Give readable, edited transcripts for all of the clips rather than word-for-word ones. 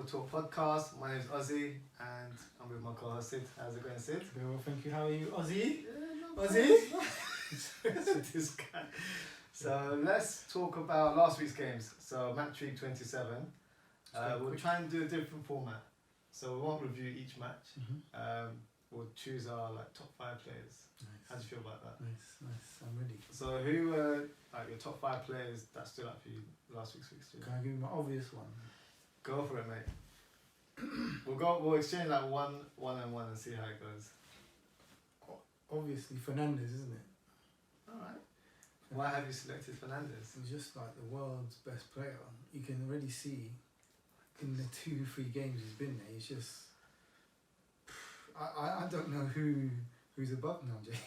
Football Talk podcast. My name is Ozzie and I'm with my co-host Sid. How's it going, Sid? Very well, thank you. How are you, Ozzie? Yeah, Ozzie? This guy. So let's talk about last week's games. So Matchweek 27. We'll try and do a different format. So we won't review each match. We'll choose our top 5 players. Nice. How do you feel about that? Nice. I'm ready. So who were your top 5 players that stood out for you last week's fixture? Can I give you my obvious one? Go for it, mate. We'll exchange one and see how it goes. Obviously Fernandes, isn't it? Alright. Why have you selected Fernandes? He's just like the world's best player. You can already see in the 2-3 games he's been there, he's just I don't know who's above now, Jay.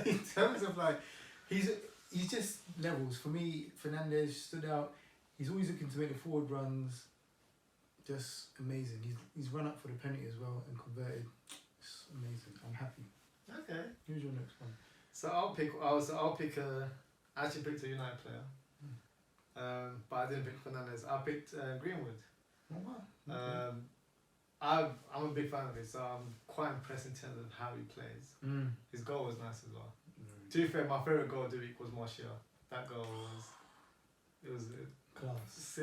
In terms of he's just levels. For me, Fernandes stood out. He's always looking to make the forward runs. Just amazing. He's run up for the penalty as well and converted. It's amazing. I'm happy. Okay. Who's your next one? So I actually picked a United player. But I didn't pick Fernandes. I picked Greenwood. Oh wow. Okay. I'm a big fan of it, so I'm quite impressed in terms of how he plays. His goal was nice as well. To be fair, my favourite goal of the week was Martial. That goal was Class.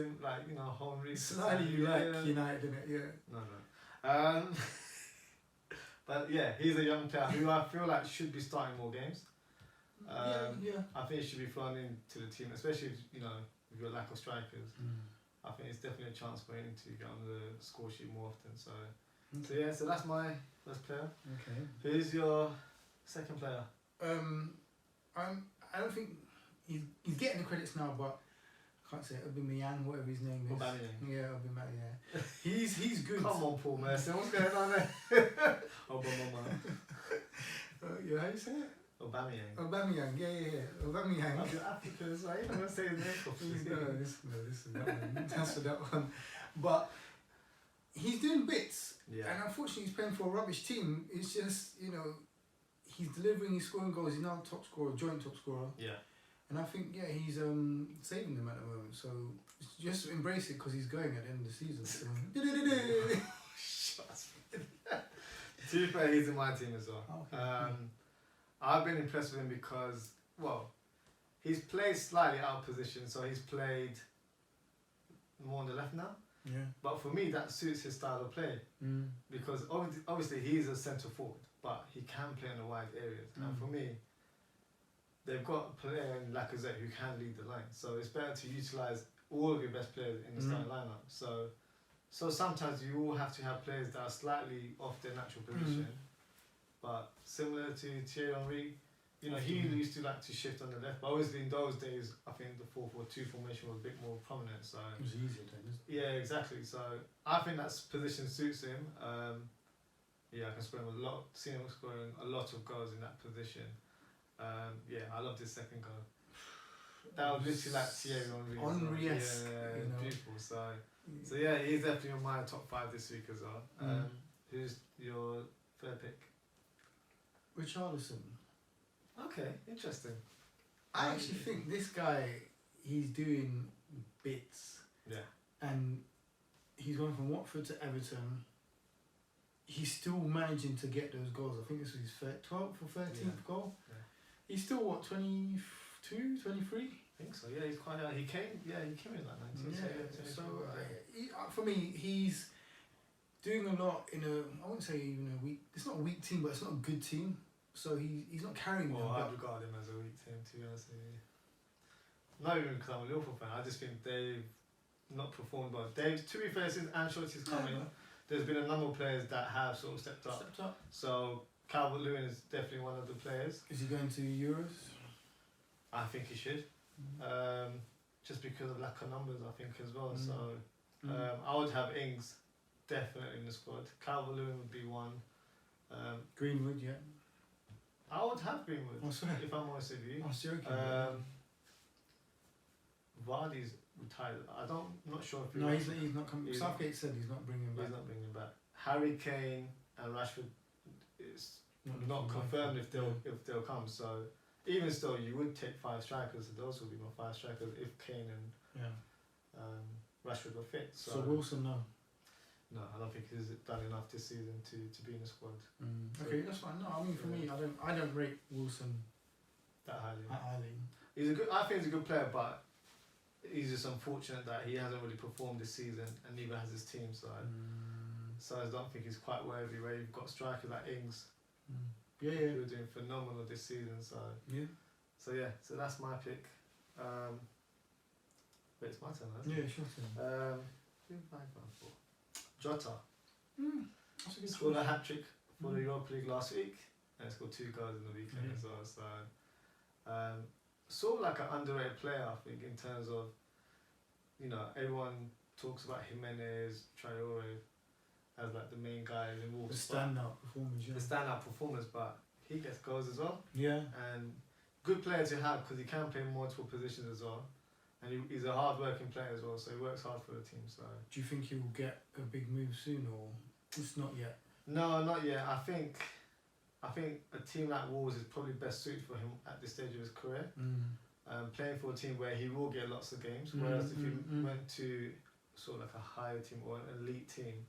home race. Slightly United, didn't it? Yeah. No. But yeah, he's a young player who I feel like should be starting more games. Yeah. I think he should be thrown into the team, especially if, with your lack of strikers. I think it's definitely a chance for him to get on the score sheet more often. So that's my first player. Okay. Who's your second player? I don't think he's getting the credits now, but I can't say it. Aubameyang, whatever his name is. Aubameyang. Yeah, Aubameyang. He's good. Come on, Paul Merson. What's going on there? Aubameyang. Yeah, how you say it? Aubameyang. Aubameyang. Yeah. Aubameyang. You're African, so I'm going to say his name properly. No, this is that one. That's for that one. But he's doing bits. Yeah. And unfortunately, he's playing for a rubbish team. It's just, he's delivering, he's scoring goals. He's now top scorer, joint top scorer. Yeah. And I think, he's saving them at the moment. So just embrace it because he's going at the end of the season. So. To be fair, he's in my team as well. Okay. I've been impressed with him because, he's played slightly out of position. So he's played more on the left now. Yeah. But for me, that suits his style of play. Because obviously he's a centre forward, but he can play in the wide areas. And for me, they've got a player in Lacazette who can lead the line. So it's better to utilise all of your best players in the starting lineup. So sometimes you will have to have players that are slightly off their natural position. But similar to Thierry Henry, he used to like to shift on the left. But obviously in those days, I think the 4-4-2 formation was a bit more prominent. So it was easier then, isn't it? yeah, exactly. So I think that position suits him. I can score him see him scoring a lot of goals in that position. I love this second goal. That was literally like Thierry Henry. Henry-esque. Yeah, beautiful. So yeah, he's definitely on my top 5 this week as well. Who's your third pick? Richarlison. Okay, interesting. I actually think this guy, he's doing bits. Yeah. And he's going from Watford to Everton. He's still managing to get those goals. I think this was his 12th or 13th goal. Yeah. He's still, 22, 23? I think so, yeah, he's quite young. He came in like 19. For me, he's doing a lot in I wouldn't say even a weak, it's not a weak team, but it's not a good team. So he's not carrying them. I'd regard him as a weak team, to be honest with you. Not even because I'm a Liverpool fan, I just think they've not performed well. To be fair, since Ancelotti's coming, there's been a number of players that have sort of stepped up. So Calvert-Lewin is definitely one of the players. Is he going to Euros? I think he should. Just because of lack of numbers, I think, as well. So I would have Ings definitely in the squad. Calvert-Lewin would be one. Greenwood, yeah. I would have Greenwood, if I'm honest with you. I was joking. Vardy's retired. I'm not sure if he's not coming. Southgate said he's not bringing him back. He's not bringing him back. Harry Kane and Rashford is not confirmed if they'll come. So even still, you would take 5 strikers. Those would be my 5 strikers if Kane and Rashford were fit. So Wilson, no. No, I don't think he's done enough this season to be in the squad. Okay, that's fine. No, I mean for me, I don't rate Wilson that highly. That I think he's a good player, but he's just unfortunate that he hasn't really performed this season, and neither has his team. So I don't think he's quite worthy. Where you've got strikers like Ings, who are doing phenomenal this season. So that's my pick. Wait, it's my turn, isn't it? Yeah, sure thing. Who have I gone for? Jota. That's a good Scored a choice. hat-trick for the Europa League last week, and scored 2 goals in the weekend as well. So, sort of like an underrated player, I think, in terms of, everyone talks about Jimenez, Traore as like the main guys in Wolves. The standout performers, The standout performers, but he gets goals as well. Yeah. And good player to have because he can play multiple positions as well. And he's a hard-working player as well, so he works hard for the team. So, do you think he will get a big move soon, or it's not yet? No, not yet. I think a team like Wolves is probably best suited for him at this stage of his career. Playing for a team where he will get lots of games, whereas if he went to sort of like a higher team or an elite team,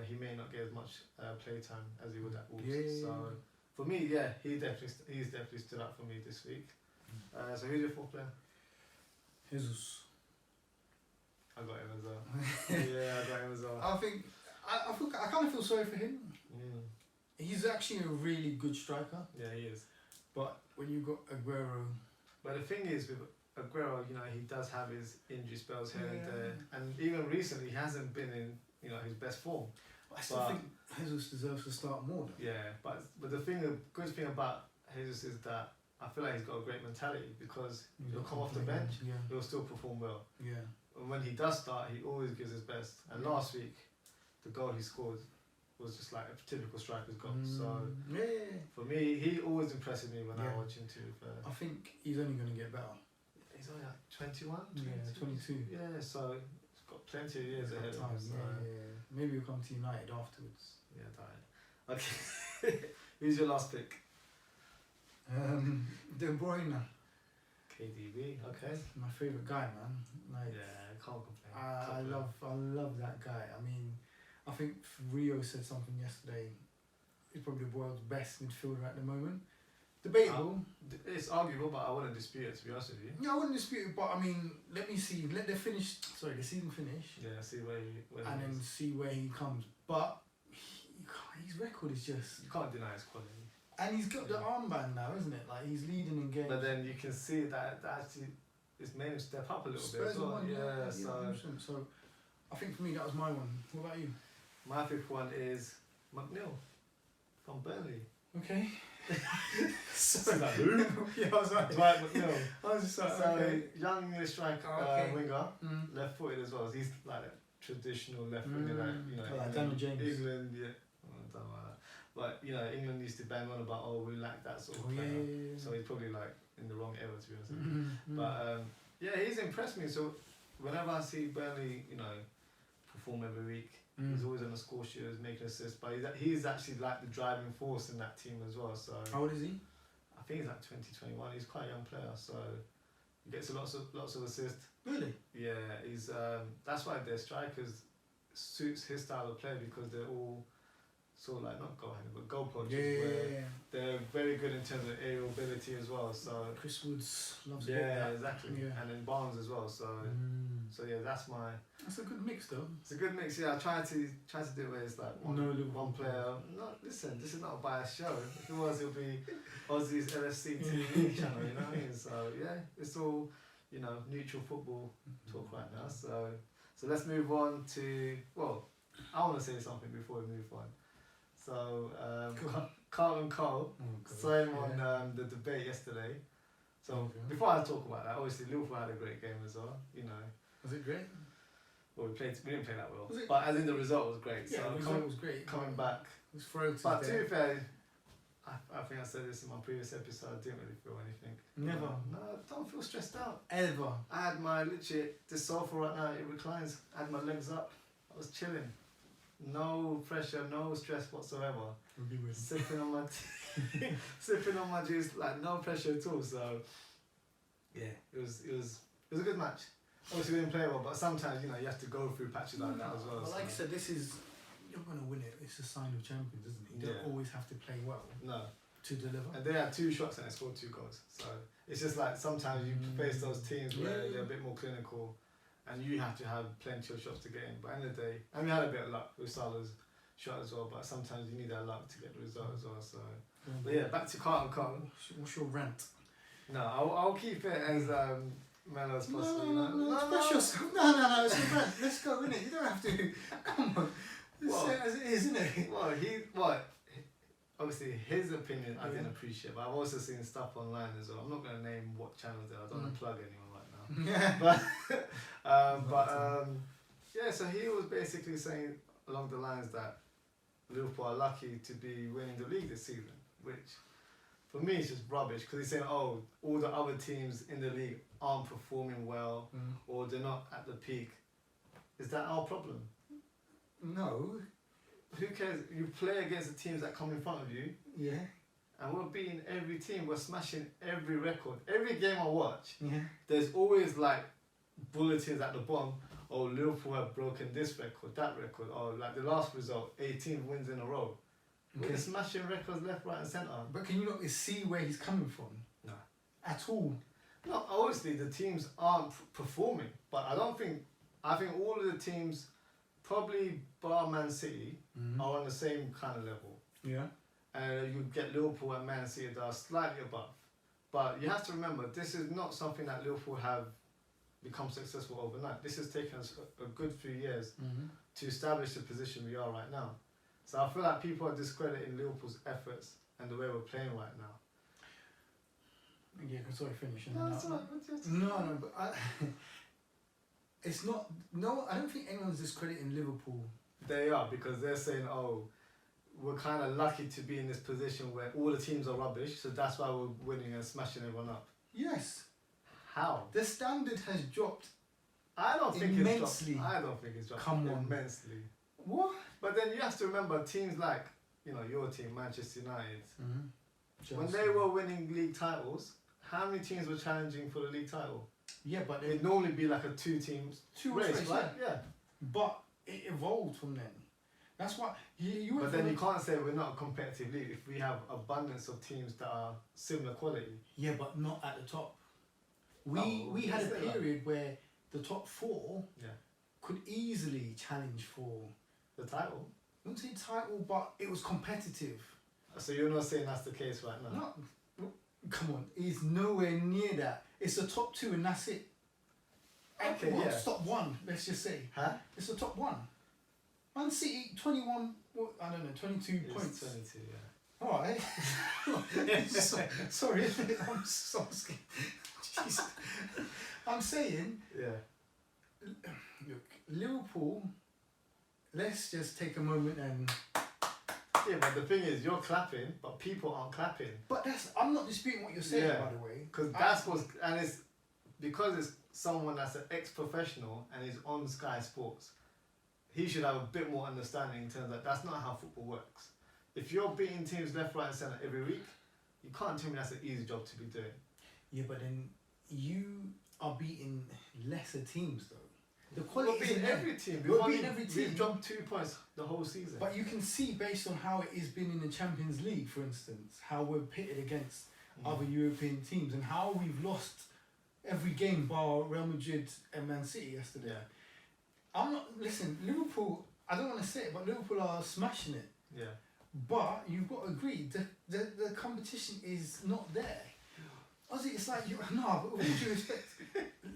he may not get as much play time as he would at Wolves. So for me, he's definitely stood out for me this week. So who's your 4th player? Jesus. I got him as well. I got him as well. I kind of feel sorry for him. He's actually a really good striker. Yeah, he is. But when you got Aguero. But the thing is with Aguero, he does have his injury spells here and there, and even recently he hasn't been in his best form. I still think Jesus deserves to start more though. Yeah, but the good thing about Jesus is that I feel like he's got a great mentality because he'll come off the bench, he'll still perform well. Yeah. And when he does start, he always gives his best. And last week, the goal he scored was just like a typical striker's goal. So for me, he always impresses me when I watch him too. I think he's only going to get better. He's only like 21? 22. Yeah, so he's got plenty of years ahead of him. So. Maybe he'll come to United afterwards. Yeah, that. Okay. Who's your last pick? De Bruyne. KDB, okay. My favourite guy, man. Like, can't complain. I love that guy. I mean, I think Rio said something yesterday. He's probably the world's best midfielder at the moment. Debatable. It's arguable, but I wouldn't dispute it, to be honest with you. Yeah, I wouldn't dispute it, but I mean, let me see. Let the season finish. Yeah, see where then see where he comes. But his record is just. You can't deny his quality. And he's got the armband now, isn't it? Like, he's leading in games. But then you can see that actually it's made him step up a little bit as well. So I think for me that was my one. What about you? My 5th one is McNeil from Burnley. Okay. So like who? Yeah, I was like Dwight McNeil. I was just like, so young English striker, winger, left-footed as well. He's like a traditional left-footed, like Daniel James. England, I don't know about that. But England used to bang on about we lack that sort of player. So he's probably like in the wrong era, to be honest. But he's impressed me. So whenever I see Burnley, perform every week, he's always on the score sheet, making assists. But he's actually like the driving force in that team as well. So how old is he? I think he's like 20, 21. He's quite a young player, so he gets lots of assists. Really? Yeah, he's that's why their strikers suits his style of play because they're all sort of like not goal-handed but goal poachers. Where they're very good in terms of aerial ability as well. So Chris Woods loves that. Exactly. Yeah. And then Barnes as well. So that's a good mix though. It's a good mix. Yeah, I try to do it where it's like one player. No, listen, this is not a biased show. If it was, it would be Aussie's LFC TV channel. You know what I mean? So it's all neutral football talk right now. So let's move on to I want to say something before we move on. So Carl and Cole saw him on the debate yesterday. So before I talk about that, obviously Liverpool had a great game as well. Was it great? Well, we didn't play that well, but as in the result was great. Yeah, the result was great. Coming back, it was frailties. But to be fair, I think I said this in my previous episode. I didn't really feel anything. Never. No, I don't feel stressed out. Ever. I had my this sofa right now. It reclines. I had my legs up. I was chilling. No pressure, no stress whatsoever. Sipping on my juice, like no pressure at all. So it was a good match. obviously we didn't play well, but sometimes, you know, you have to go through patches like that as well. But so. like I said, you're going to win it. It's a sign of champions, isn't it? You don't always have to play well to deliver. And they had 2 shots and they scored 2 goals. So it's just like sometimes you face those teams where they're a bit more clinical and you have to have plenty of shots to get in. But at the end of the day, and we had a bit of luck with Salah's shot as well, but sometimes you need that luck to get the result as well. So, but yeah, back to Carlton Cotton. What's your rant? No, I'll keep it as mellow as possible. No, express yourself. No, it's your rant. Let's go, innit? You don't have to. Come on. Just say it as it is, innit? Obviously, his opinion I didn't appreciate, but I've also seen stuff online as well. I'm not going to name what channels there are. I don't want to plug anyone right now. Yeah. Yeah, so he was basically saying along the lines that Liverpool are lucky to be winning the league this season, which for me is just rubbish because he's saying, oh, all the other teams in the league aren't performing well or they're not at the peak. Is that our problem? No. Who cares? You play against the teams that come in front of you. Yeah. And we're beating every team. We're smashing every record. Every game I watch, yeah. There's always like bulletins at the bottom. Oh, Liverpool have broken this record, that record. Oh, like the last result, 18 wins in a row. Okay. We're smashing records left, right and centre. But can you not see where he's coming from? No. At all? No, obviously the teams aren't performing. But I think all of the teams, probably bar Man City, are on the same kind of level. Yeah. And you get Liverpool and Man City that are slightly above. But you have to remember, this is not something that Liverpool have become successful overnight. This has taken us a good few years to establish the position we are right now. So I feel like people are discrediting Liverpool's efforts and the way we're playing right now. Yeah, sorry, finish. No, it's not. No, but it's not. No, I don't think anyone's discrediting Liverpool. They are, because they're saying, oh, we're kind of lucky to be in this position where all the teams are rubbish, so that's why we're winning and smashing everyone up. Yes. How? The standard has dropped. I don't think immensely. I don't think it's dropped. Come on. Immensely. What? But then you have to remember teams like, you know, your team, Manchester United, when Chelsea. they were winning league titles, how many teams were challenging for the league title? Yeah, but It'd normally be like a two race, right? Yeah. But it evolved from then. That's why you But then you can't say we're not a competitive league if we have abundance of teams that are similar quality. Yeah, but not at the top. We had a period where the top 4 could easily challenge for the title. I wouldn't say title, but it was competitive. So you're not saying that's the case right now? No, come on, it's nowhere near that. It's the top 2 and that's it. Okay, well, it's top 1, let's just say. Huh? It's the top 1. Man City, 21, I don't know, 22 points. 22, yeah. Alright. Sorry, I'm so scared. Jeez. I'm saying, look, Liverpool, let's just take a moment and... Yeah, but the thing is, you're clapping, but people aren't clapping. But I'm not disputing what you're saying, by the way. Because that's what's... And it's... Because it's someone that's an ex-professional and is on Sky Sports, he should have a bit more understanding in terms of that's not how football works. If you're beating teams left, right and centre every week, you can't tell me that's an easy job to be doing. Yeah, but then you are beating lesser teams though. The quality we're beating every team. We've dropped 2 points the whole season. But you can see based on how it has been in the Champions League, for instance, how we're pitted against other European teams and how we've lost every game bar Real Madrid and Man City yesterday. Yeah. Listen, Liverpool, I don't want to say it, but Liverpool are smashing it. Yeah. But you've got to agree, the competition is not there. Ozzie, it's like, but with all due respect,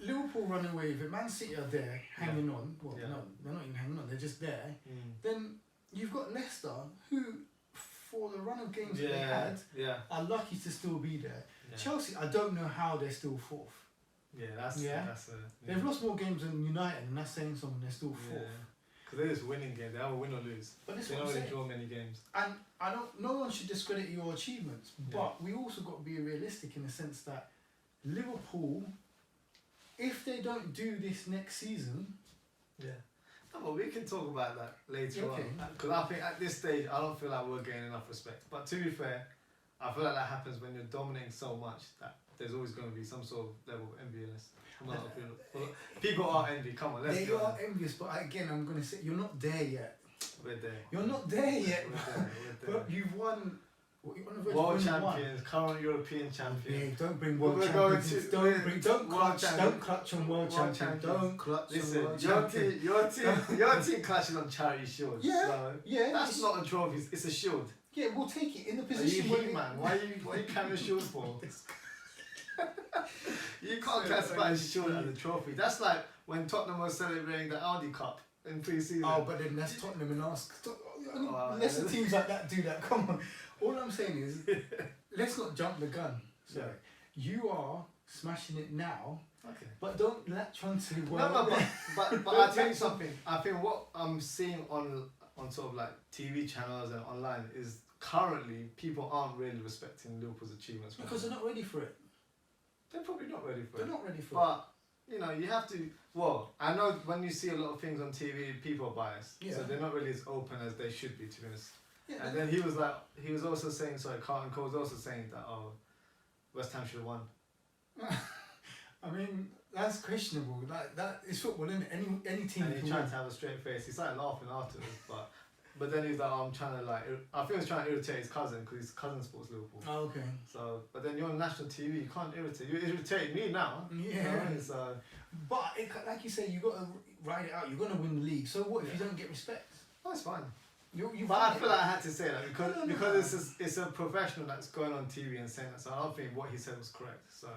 Liverpool run away with it, Man City are there, hanging on. Well, no, they're not even hanging on, they're just there. Then you've got Leicester, who, for the run of games that they had, are lucky to still be there. Yeah. Chelsea, I don't know how they're still 4th. They've lost more games than United, and that's saying something. They're still 4th. Because they're just winning games. They have a win or lose. But they don't really draw many games. And no one should discredit your achievements, but we also got to be realistic in the sense that Liverpool, if they don't do this next season, no, but we can talk about that later on. Because I think at this stage, I don't feel like we're getting enough respect. But to be fair, I feel like that happens when you're dominating so much that there's always going to be some sort of level of enviness. People are envy. Come on, let's They be are honest. envious, but again, I'm gonna say you're not there yet. We're there. You're not there yet. We're there. But you've won. You're on the verge of World winning champions, current European champion. Yeah, don't bring world We're going champions. to- Don't world clutch. champion. Don't clutch on world champions. champions. Don't clutch Listen, on world your champions. team, your team clashes on charity shields. Yeah, So yeah, that's it's- not a trophy. It's a shield. Yeah, we'll take it in the Are you position where man? Why are you carrying a shield for? You can't classify a shield as a trophy. That's like when Tottenham was celebrating the Audi Cup in pre-season. Oh, but then that's Tottenham and us. Oh, Lesser teams like that do that. Come on. All I'm saying is, let's not jump the gun. Sorry. You are smashing it now, Okay. but don't latch onto the No, but I'll tell you something. I think what I'm seeing on sort of like TV channels and online is currently people aren't really respecting Liverpool's achievements. because they're not ready for it. They're probably not ready for They're it. not ready for it. But you know, you have to. Well, I know when you see a lot of things on TV, people are biased, Yeah. so they're not really as open as they should be, to be honest. Yeah, And then he was also saying, sorry, Carlton Cole was also saying that West Ham should have won. I mean, that's questionable. Like that is football, isn't it? Any team And he can tried win. to have a straight face. He started laughing afterwards, but then he was like, I'm trying to I think he was trying to irritate his cousin because his cousin supports Liverpool. Oh, okay. So, but then you're on national TV, you can't irritate. You irritate me now. Yeah. You know what I mean? So, But like you say, you got to ride it out. You're gonna win the league. So what if you Yeah. don't get respect? that's fine. You. But I feel like I had to say that because No. because it's a professional that's going on TV and saying that. So I don't think what he said was correct. So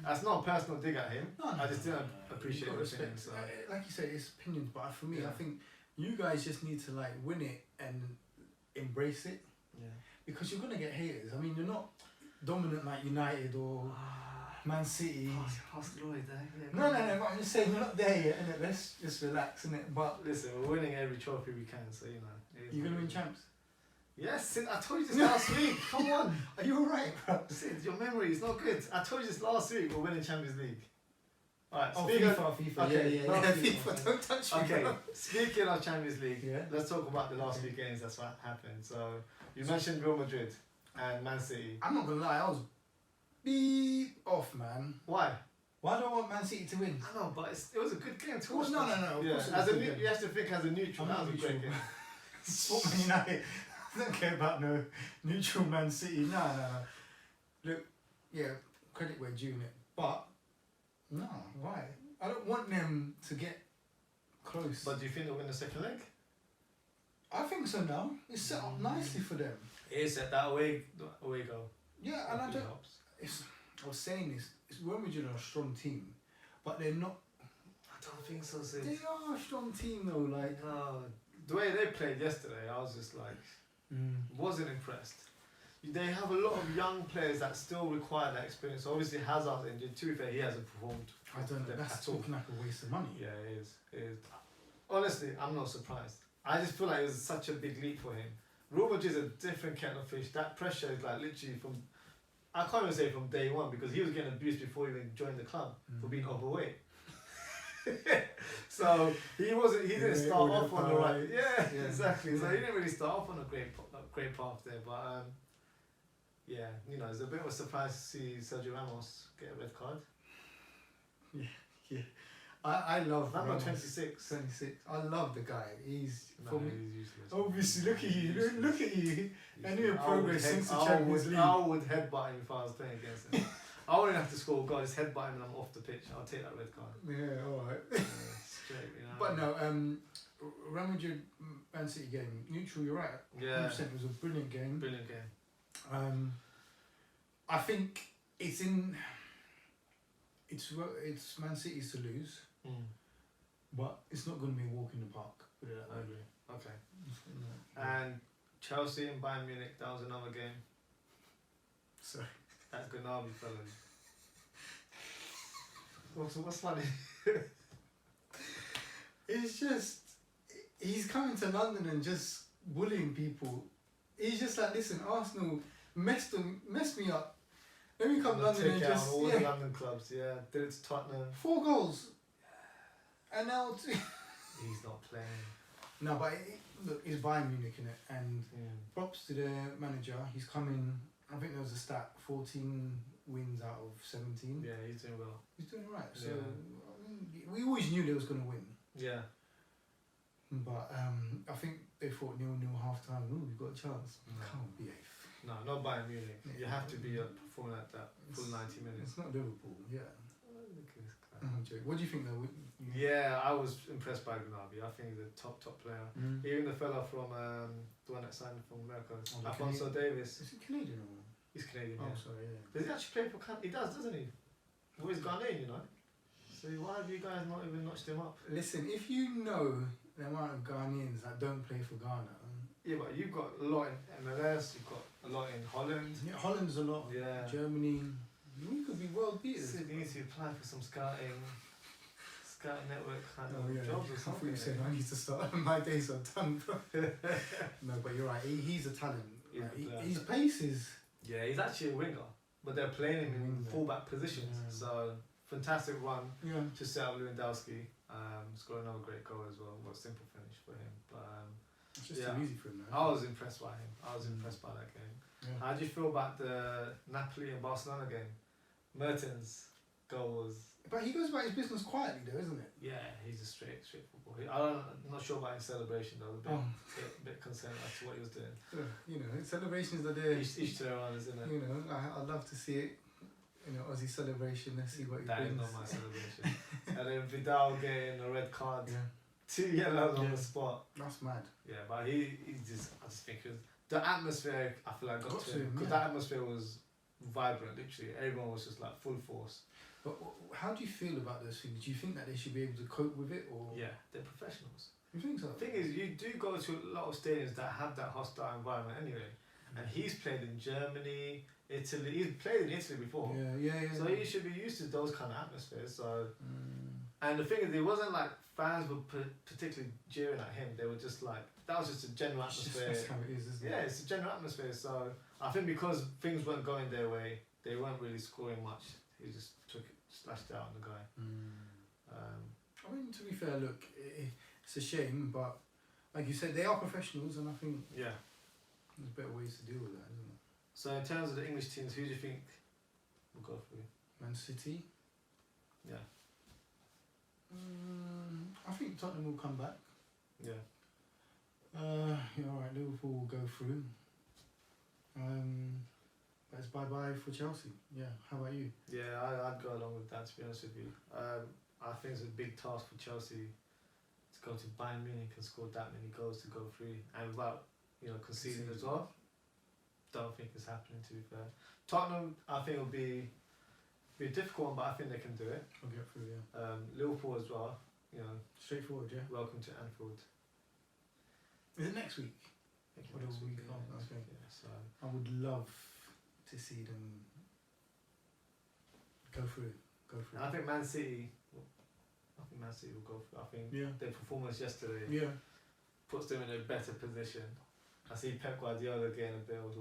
that's not a personal dig at him. No, I just didn't no. appreciate You've the got opinion. respect. So Like you say, it's opinions. But for me, Yeah. I think you guys just need to like win it and embrace it yeah. because you're gonna get haters. I mean, you're not dominant like United or Man City. Past Lloyd, No. But I'm just saying you're not there yet, innit? Let's just relax, innit? But Listen, we're winning every trophy we can, so you know. it is you're what gonna it win is. champs. Yes, Sid, I told you this last week. Come on. Are you alright, bro? Sid, your memory is not good. I told you this last week. We're winning Champions League. Alright, Oh, speaking FIFA. okay, Yeah. not FIFA. Don't touch me. Okay, bro. speaking of Champions League, Yeah. let's talk about the last Okay. few games that's what happened. So, you mentioned Real Madrid and Man City. I'm not gonna lie, I was beep off, man. Why? Why do I want Man City to win? I know, but it was a good game to Well, watch. no, man. of Yeah, course it as was a a good game. you have to think as a neutral. I'm That not was a great neutral. game. Sport Man United. I don't care about no neutral Man City. No. Look, yeah, credit where due it. But, no, why? I don't want them to get close. But do you think they'll win the second leg? I think so now. It's set up nicely for them. It is that away goal. Yeah, and I Hopefully don't. helps. I was saying this. Real Madrid are a strong team, but they're not. I don't think so, Sid. They are a strong team though. Like, No, the way they played yesterday, I was just like, wasn't impressed. They have a lot of young players that still require that experience. Obviously, Hazard's injured. To be fair, he hasn't performed. I don't know. them That's at all. talking like a waste of money. Yeah, it is. It is. Honestly, I'm not surprised. I just feel like it was such a big leap for him. Real Madrid is a different kettle of fish. That pressure is like literally from, I can't even say from day one because he was getting abused before he even joined the club for being overweight. So he didn't start off on the right. Yeah, Yeah. exactly. So he didn't really start off on a great path there. But yeah, you know, it's a bit of a surprise to see Sergio Ramos get a red card. I love Number Ramos. 26. 26. I love the guy. He's No, for me. he's useless. Obviously, look at you. Look at you. Any Useless. progress since the Champions League. I would headbutt him if I was playing against him. I wouldn't have to score a goal. Just headbutt him and I'm off the pitch. I'll take that red card. Yeah, all right. Yeah, straight, you know. But no, Real Madrid Man City game neutral. You're right. Yeah. 100%. It was a brilliant game. Brilliant game. I think it's Man City's to lose, but it's not going to be a walk in the park. Put it that I way. agree. Okay. Yeah. And Chelsea and Bayern Munich, that was another game. Sorry. That Gnabry fellas. What's funny? It's just he's coming to London and just bullying people. He's just like, listen, Arsenal messed me up. Let me come I'm to gonna London take and it out just on all the London clubs. Yeah, did it to Tottenham. 4 goals, and now He's not playing. no, but look, it's Bayern Munich in it, and props to the manager. He's coming. I think there was a stat: 14 wins out of 17. Yeah, he's doing well. He's doing alright. So Yeah. I mean, we always knew they was going to win. Yeah. But I think they thought 0-0 half time. Ooh, we've got a chance. No. Can't behave. No, not Bayern Munich. You Yeah. have to be performing at that full 90 minutes. It's not Liverpool, yeah. Look at this guy. I'm joking. What do you think though? Yeah, I was impressed by Gnabry. I think he's a top player. Mm. Even the fella from the one that signed from America, Oh, the Alfonso Davis. Is he Canadian or? He's Canadian. Oh, Yeah. sorry, yeah. Does he actually play for Canada? He does, doesn't he? Well, he's Ghanaian, you know. So why have you guys not even notched him up? Listen, if you know the amount of Ghanaians that don't play for Ghana, Yeah, but you've got a lot in MLS. You've got a lot in Holland. yeah, Holland's a lot. Yeah. Germany, we could be world beaters. So you need to apply for some scouting network kind Oh, of yeah. jobs or I thought something. you said I need to start. My days are done, bro. No, but you're right. He's a talent. He's Like, a player. his pace is. Yeah, he's actually a winger, but they're playing him in Winger. fullback positions. Yeah. So fantastic run Yeah. to set up Lewandowski. Scored another great goal as well. What a simple finish for him. But It's just Yeah. too easy for him now. I was impressed by him. I was impressed by that game. Yeah. How do you feel about the Napoli and Barcelona game? Mertens' goal was. But he goes about his business quietly, though, isn't it? Yeah, he's a straight football. I'm not sure about his celebration though. Oh. Bit concerned as to what he was doing. You know, celebrations are there. Each to their own, isn't it? You know, I'd love to see it. You know, Ozzie celebration. Let's see what he That is brings. not my celebration. And then Vidal getting a red card, Yeah, 2 yellows on Yeah. the spot. that's mad. Yeah, but I just think it was, the atmosphere, I feel like got to him. Because yeah. the atmosphere was vibrant, literally. Everyone was just like full force. But how do you feel about those things? Do you think that they should be able to cope with it, or Yeah, they're professionals. you think so? The thing is, you do go to a lot of stadiums that have that hostile environment anyway. And he's played in Germany, Italy. He's played in Italy before. Yeah. So he should be used to those kind of atmospheres. So, Mm. and the thing is, it wasn't like fans were particularly jeering at him. They were just like, that was just a general It's just, atmosphere. that's how it is, isn't Yeah, it? it's a general atmosphere. So I think because things weren't going their way, they weren't really scoring much. He just slashed out on the guy. I mean, to be fair, look, it's a shame, but like you said, they are professionals, and I think Yeah. there's better ways to deal with that, isn't it? So in terms of the English teams, who do you think will go through? Man City. Yeah. I think Tottenham will come back. Yeah. Yeah, all right. Liverpool will go through. But it's bye for Chelsea. Yeah. How about you? Yeah, I'd go along with that, to be honest with you. I think it's a big task for Chelsea to go to Bayern Munich and score that many goals to go through, and without, conceding as well. Don't think it's happening, to be fair. Tottenham, I think will be a difficult one, but I think they can do it. I'll get through. Yeah. Liverpool as well, Straightforward. Yeah. welcome to Anfield. Is it next week? I think Or the next week yeah, after, next okay. week, yeah, so. I would love to see them go through. And I think Man City will go through. I think Yeah. their performance yesterday Yeah. puts them in a better position. I see Pep Guardiola getting a bit of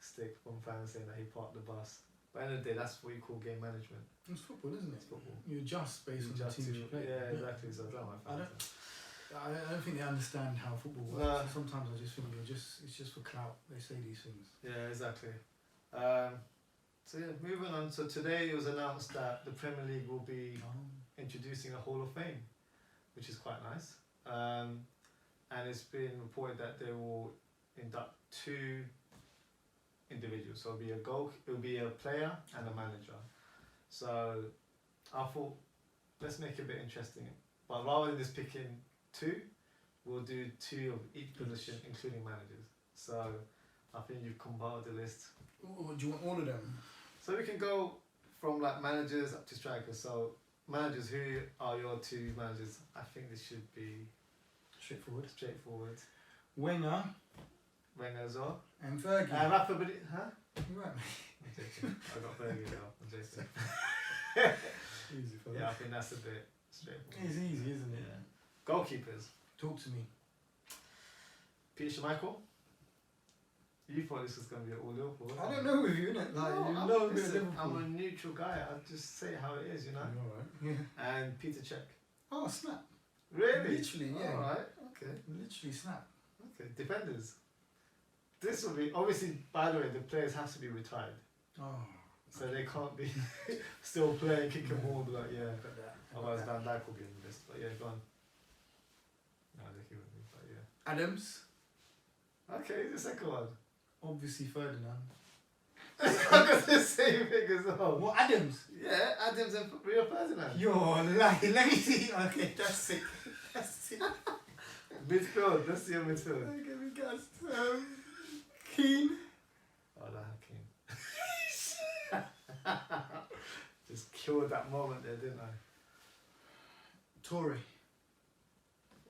stick from fans saying that he parked the bus. But at the end of the day, that's what you call game management. It's football, isn't it? It's football. You adjust based on the Just teams to- you play. yeah, exactly. So I don't like fans. I don't think they understand how football works. No. Sometimes I just think it's just for clout. They say these things. Yeah, exactly. So yeah, moving on. So today it was announced that the Premier League will be introducing a Hall of Fame, which is quite nice. And it's been reported that they will induct 2 individuals. So it'll be a player and a manager. So I thought, let's make it a bit interesting. But rather than just picking 2, we'll do 2 of each position, including managers. So I think you've compiled the list. Ooh, do you want all of them? So we can go from managers up to strikers. So managers, who are your 2 managers? I think this should be Straightforward. straightforward. Wenger Wenger as well. and Fergie. Rafa Benitez, huh? You're right. I'm joking. I got Fergie now. I'm joking. Easy for Yeah, I think that's a bit straightforward. It's easy, isn't it? Yeah. Goalkeepers. Talk to me. Peter Schmeichel. You thought this was going to be all Liverpool, wasn't I it? don't know with you, innit? Like, No, you I'm, know a bit of listen, Liverpool. I'm a neutral guy. I just say how it is, You're alright. Yeah. And Peter Cech. Oh, snap. Really? Literally, yeah. Alright, okay. Literally snap. Okay, defenders. This will be, obviously, by the way, the players have to be retired. Oh, So they can't be still playing, kicking more, like, yeah. Got that. Otherwise Van Dijk will be in the list. But yeah, go on. No, they keep with me, but yeah. Adams, Okay, the second one. obviously Ferdinand. I got the same thing as well. What, Adams? Yeah, Adams and Rio Ferdinand. You're lying. Let me see. Okay, that's sick. That's sick. Midfield, let's see your midfield. Okay, we got Keane. Oh, that Hakim. Just killed that moment there, didn't I? Torre.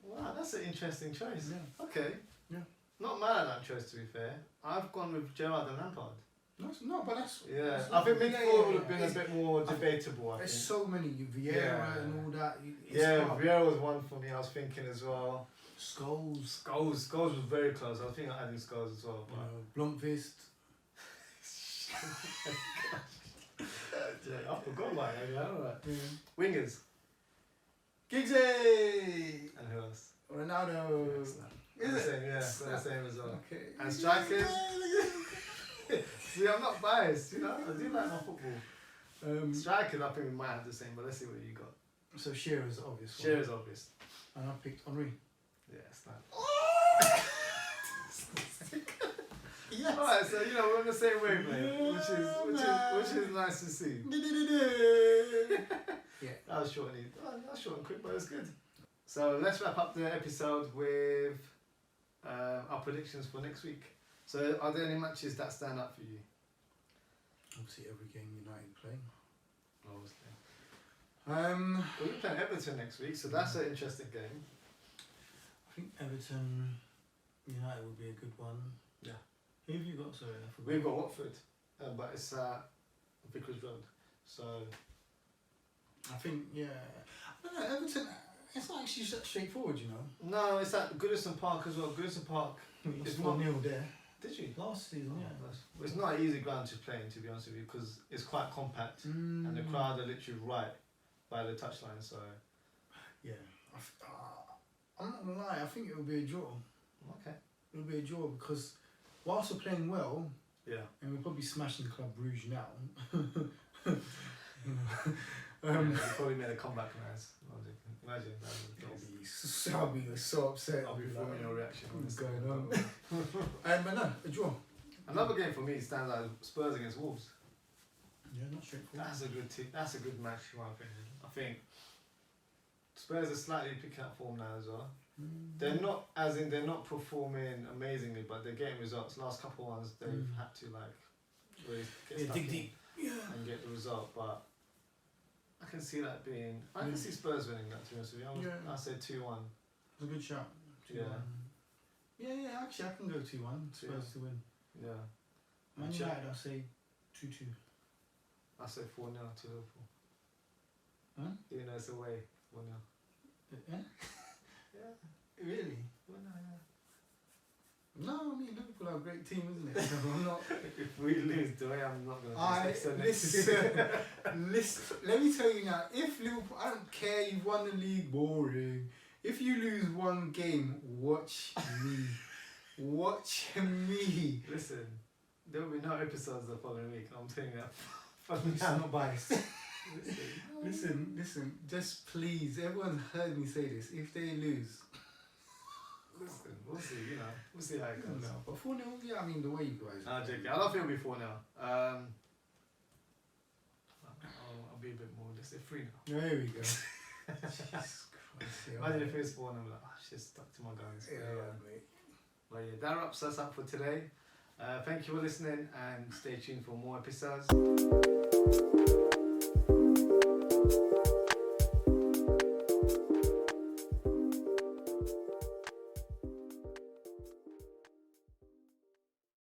Wow, that's an interesting choice. Yeah. Okay. Yeah. Not mad at that choice, to be fair. I've gone with Gerrard and Lampard. But that's... Yeah, that's I think yeah, midfield would have yeah. been a bit more debatable, I There's think. so many. Vieira Yeah. and all that. It's Yeah, hard. Vieira was one for me, I was thinking as well. Scholes. Scholes was very close. I was thinking of adding Scholes as well. But Blomqvist. yeah, I forgot about it. Yeah, alright. Yeah. Wingers. Giggsy. And who else? Ronaldo. Is the same, yeah. The same as well. Okay. And strikers? See, I'm not biased, you know. I do like my football. Strikers, I think we might have the same, but let's see what you got. So Shearer's obvious. one. Shearer's obvious. And I picked Henri. Yeah, it's not. Yes. Alright, so you know we're on the same wavelength, Yeah, which is nice to see. Yeah. That was short and quick, but it was good. So let's wrap up the episode with our predictions for next week. So are there any matches that stand out for you? Obviously, every game United play. Obviously. Well, we're playing Everton next week, so that's an interesting game. I think Everton United would be a good one. Yeah. Who have you got? Sorry, I forgot. We've got Watford, but it's at Vicarage Road. So I think, yeah. I don't know, Everton, it's not actually straightforward, you know. no, it's at Goodison Park as well. Goodison Park. It's It's 4-0 there. Did you? Last season, Oh, yeah. well, it's not an easy ground to play in, to be honest with you, because it's quite compact and the crowd are literally right by the touchline. So Yeah. I'm not going to lie, I think it will be a draw. okay. It will be a draw because whilst we're playing well, Yeah. and we're probably smashing Club Brugge now, you know, Yeah, you probably made a comeback, guys. Imagine that. I'll be so upset. I'll be like, filming your reaction. what's going on? But no, a draw. Another game for me stands out: Spurs against Wolves. Yeah, not straightforward. That's a good That's a good match, in my opinion. I think Spurs are slightly picking up form now as well. They're not, as in they're not performing amazingly, but they're getting results. Last couple ones they've had to like really get stuck dig in deep. Yeah. and get the result. But I can see that being. I can see Spurs winning that. To be honest with you, I said 2-1. It's a good shout. 2-1. Yeah, actually, I can go 2-1. Spurs to win. Yeah. Man United, I'll say 2-2. I say 4-0 to Liverpool. Huh? Even though it's away, 4-0. Yeah? Yeah. Really? 4-0, yeah. No, I mean, Liverpool are a great team, isn't it? So I'm not... If we lose, the way I'm not going to Listen, let me tell you now, if Liverpool, I don't care, you've won the league, boring. If you lose one game, watch me. Watch me. Listen, there will be no episodes the following week. I'm telling you that. I'm not biased. Listen, just please, everyone's heard me say this. If they lose, Listen, we'll see, you know. We'll see how it goes. no, but 4-0, yeah, I mean, the way you guys. Nah, JK, I don't think it'll be 4-0. I'll be a bit more. Let's say 3-0. There we go. Jesus Christ. Yeah, Imagine if it's 4-0, I'm like, oh, shit, stuck to my guns. mate. But yeah, that wraps us up for today. Thank you for listening and stay tuned for more episodes.